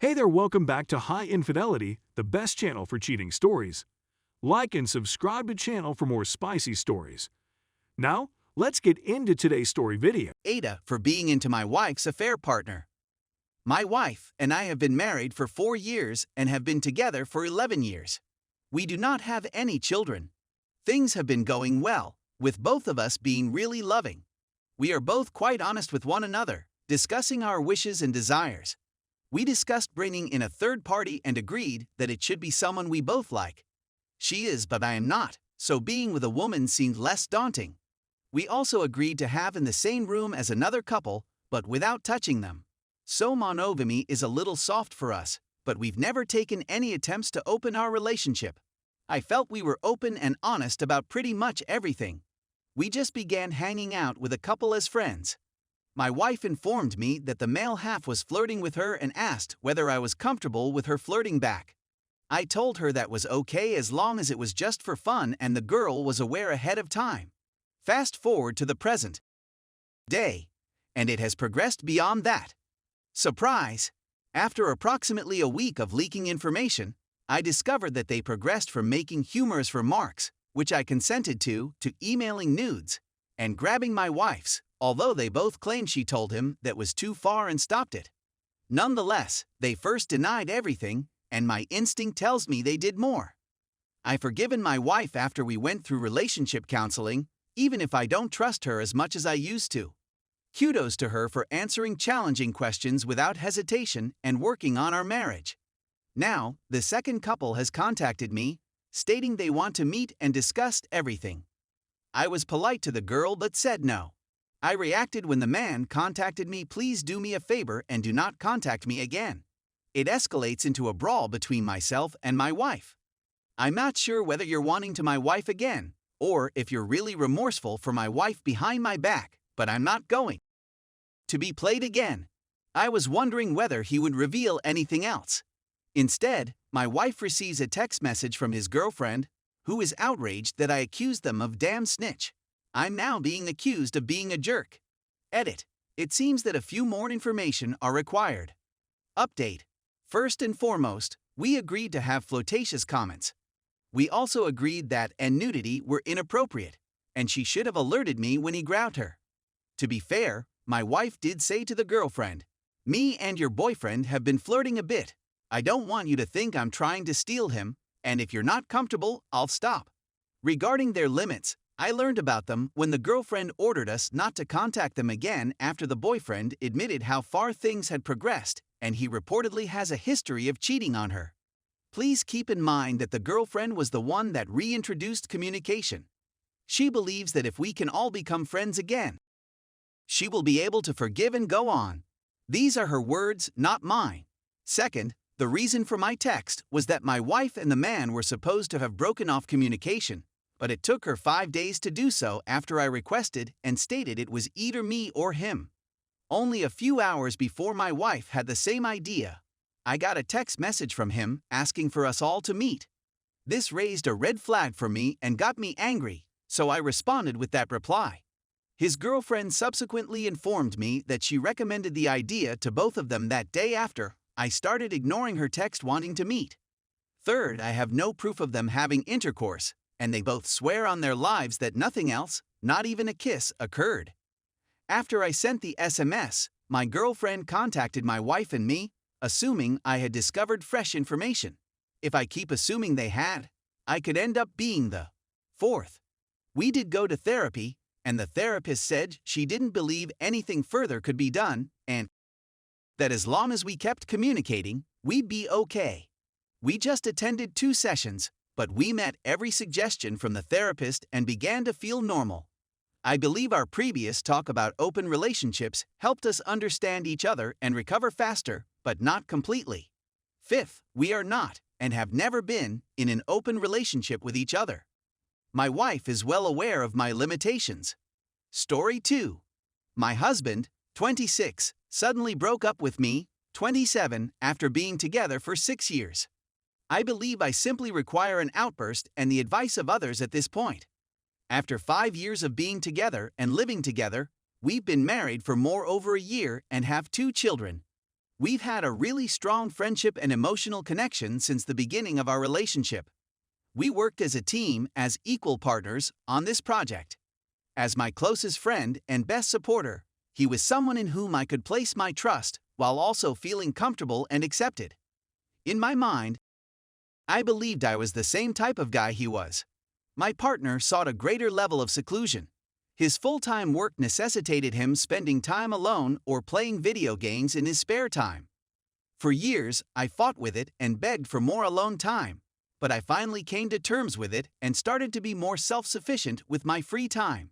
Hey there, welcome back to High Infidelity, the best channel for cheating stories. Like and subscribe to channel for more spicy stories. Now, let's get into today's story video. AITA for being into my wife's affair partner. My wife and I have been married for 4 years and have been together for 11 years. We do not have any children. Things have been going well, with both of us being really loving. We are both quite honest with one another, discussing our wishes and desires. We discussed bringing in a third party and agreed that it should be someone we both like. She is, but I am not, so being with a woman seemed less daunting. We also agreed to have in the same room as another couple, but without touching them. So monogamy is a little soft for us, but we've never taken any attempts to open our relationship. I felt we were open and honest about pretty much everything. We just began hanging out with a couple as friends. My wife informed me that the male half was flirting with her and asked whether I was comfortable with her flirting back. I told her that was okay as long as it was just for fun and the girl was aware ahead of time. Fast forward to the present day, and it has progressed beyond that. Surprise! After approximately a week of leaking information, I discovered that they progressed from making humorous remarks, which I consented to emailing nudes and grabbing my wife's, although they both claimed she told him that was too far and stopped it. Nonetheless, they first denied everything, and my instinct tells me they did more. I've forgiven my wife after we went through relationship counseling, even if I don't trust her as much as I used to. Kudos to her for answering challenging questions without hesitation and working on our marriage. Now, the second couple has contacted me, stating they want to meet and discuss everything. I was polite to the girl but said no. I reacted when the man contacted me, please do me a favor and do not contact me again. It escalates into a brawl between myself and my wife. I'm not sure whether you're wanting to my wife again, or if you're really remorseful for my wife behind my back, but I'm not going to be played again. I was wondering whether he would reveal anything else. Instead, my wife receives a text message from his girlfriend, who is outraged that I accused them of damn snitch. I'm now being accused of being a jerk. Edit. It seems that a few more information are required. Update. First and foremost, we agreed to have flirtatious comments. We also agreed that nudity were inappropriate, and she should have alerted me when he grabbed her. To be fair, my wife did say to the girlfriend, "Me and your boyfriend have been flirting a bit. I don't want you to think I'm trying to steal him, and if you're not comfortable, I'll stop." Regarding their limits, I learned about them when the girlfriend ordered us not to contact them again after the boyfriend admitted how far things had progressed, and he reportedly has a history of cheating on her. Please keep in mind that the girlfriend was the one that reintroduced communication. She believes that if we can all become friends again, she will be able to forgive and go on. These are her words, not mine. Second, the reason for my text was that my wife and the man were supposed to have broken off communication, but it took her 5 days to do so after I requested and stated it was either me or him. Only a few hours before my wife had the same idea, I got a text message from him asking for us all to meet. This raised a red flag for me and got me angry, so I responded with that reply. His girlfriend subsequently informed me that she recommended the idea to both of them that day after I started ignoring her text wanting to meet. Third, I have no proof of them having intercourse, and they both swear on their lives that nothing else, not even a kiss, occurred. After I sent the SMS, my girlfriend contacted my wife and me, assuming I had discovered fresh information. If I keep assuming they had, I could end up being the fourth. We did go to therapy, and the therapist said she didn't believe anything further could be done, and that as long as we kept communicating, we'd be okay. We just attended 2 sessions, but we met every suggestion from the therapist and began to feel normal. I believe our previous talk about open relationships helped us understand each other and recover faster, but not completely. Fifth, we are not, and have never been, in an open relationship with each other. My wife is well aware of my limitations. Story 2. My husband, 26, suddenly broke up with me, 27, after being together for 6 years. I believe I simply require an outburst and the advice of others at this point. After 5 years of being together and living together, we've been married for more over a year and have 2 children. We've had a really strong friendship and emotional connection since the beginning of our relationship. We worked as a team, as equal partners, on this project. As my closest friend and best supporter, he was someone in whom I could place my trust while also feeling comfortable and accepted. In my mind, I believed I was the same type of guy he was. My partner sought a greater level of seclusion. His full-time work necessitated him spending time alone or playing video games in his spare time. For years, I fought with it and begged for more alone time, but I finally came to terms with it and started to be more self-sufficient with my free time.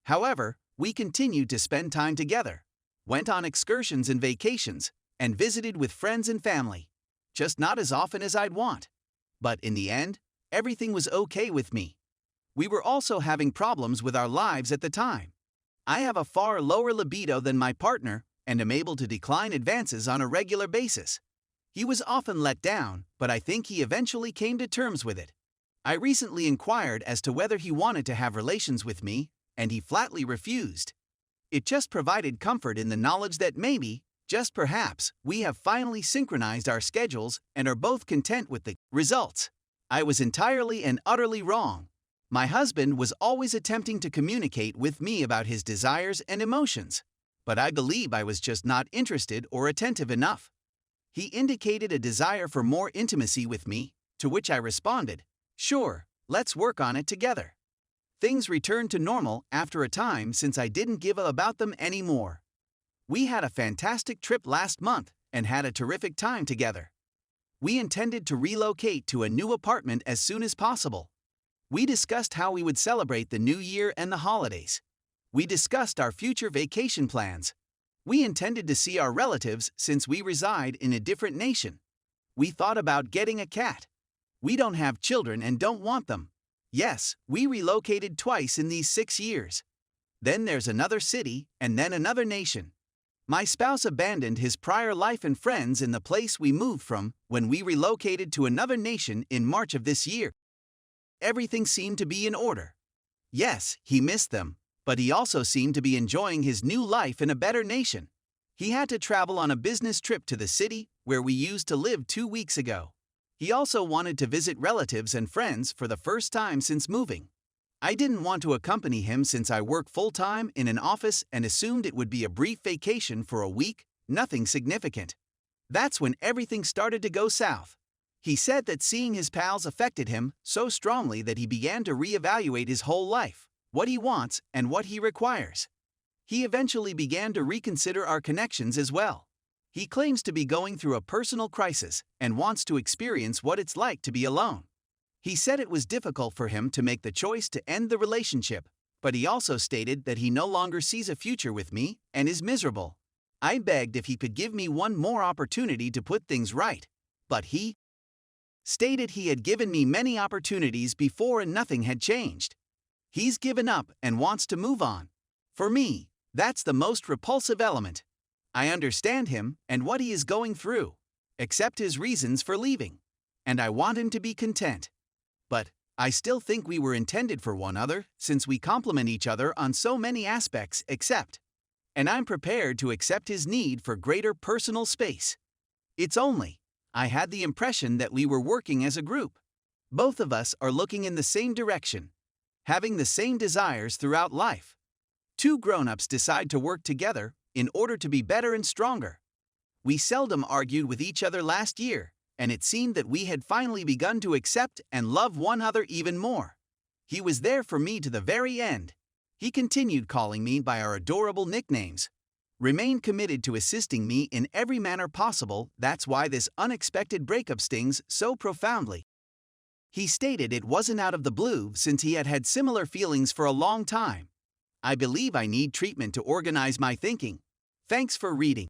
However, we continued to spend time together, went on excursions and vacations, and visited with friends and family, just not as often as I'd want. But in the end, everything was okay with me. We were also having problems with our lives at the time. I have a far lower libido than my partner and am able to decline advances on a regular basis. He was often let down, but I think he eventually came to terms with it. I recently inquired as to whether he wanted to have relations with me, and he flatly refused. It just provided comfort in the knowledge that maybe, just perhaps, we have finally synchronized our schedules and are both content with the results. I was entirely and utterly wrong. My husband was always attempting to communicate with me about his desires and emotions, but I believe I was just not interested or attentive enough. He indicated a desire for more intimacy with me, to which I responded, "Sure, let's work on it together." Things returned to normal after a time since I didn't give about them anymore. We had a fantastic trip last month and had a terrific time together. We intended to relocate to a new apartment as soon as possible. We discussed how we would celebrate the new year and the holidays. We discussed our future vacation plans. We intended to see our relatives since we reside in a different nation. We thought about getting a cat. We don't have children and don't want them. Yes, we relocated twice in these 6 years. Then there's another city and then another nation. My spouse abandoned his prior life and friends in the place we moved from when we relocated to another nation in March of this year. Everything seemed to be in order. Yes, he missed them, but he also seemed to be enjoying his new life in a better nation. He had to travel on a business trip to the city where we used to live 2 weeks ago. He also wanted to visit relatives and friends for the first time since moving. I didn't want to accompany him since I work full-time in an office and assumed it would be a brief vacation for a week, nothing significant. That's when everything started to go south. He said that seeing his pals affected him so strongly that he began to reevaluate his whole life, what he wants and what he requires. He eventually began to reconsider our connections as well. He claims to be going through a personal crisis and wants to experience what it's like to be alone. He said it was difficult for him to make the choice to end the relationship, but he also stated that he no longer sees a future with me and is miserable. I begged if he could give me one more opportunity to put things right, but he stated he had given me many opportunities before and nothing had changed. He's given up and wants to move on. For me, that's the most repulsive element. I understand him and what he is going through, accept his reasons for leaving, and I want him to be content. But I still think we were intended for one another since we complement each other on so many aspects and I'm prepared to accept his need for greater personal space. It's only, I had the impression that we were working as a group. Both of us are looking in the same direction, having the same desires throughout life. 2 grown-ups decide to work together in order to be better and stronger. We seldom argued with each other last year, and it seemed that we had finally begun to accept and love one another even more. He was there for me to the very end. He continued calling me by our adorable nicknames. Remained committed to assisting me in every manner possible. That's why this unexpected breakup stings so profoundly. He stated it wasn't out of the blue since he had had similar feelings for a long time. I believe I need treatment to organize my thinking. Thanks for reading.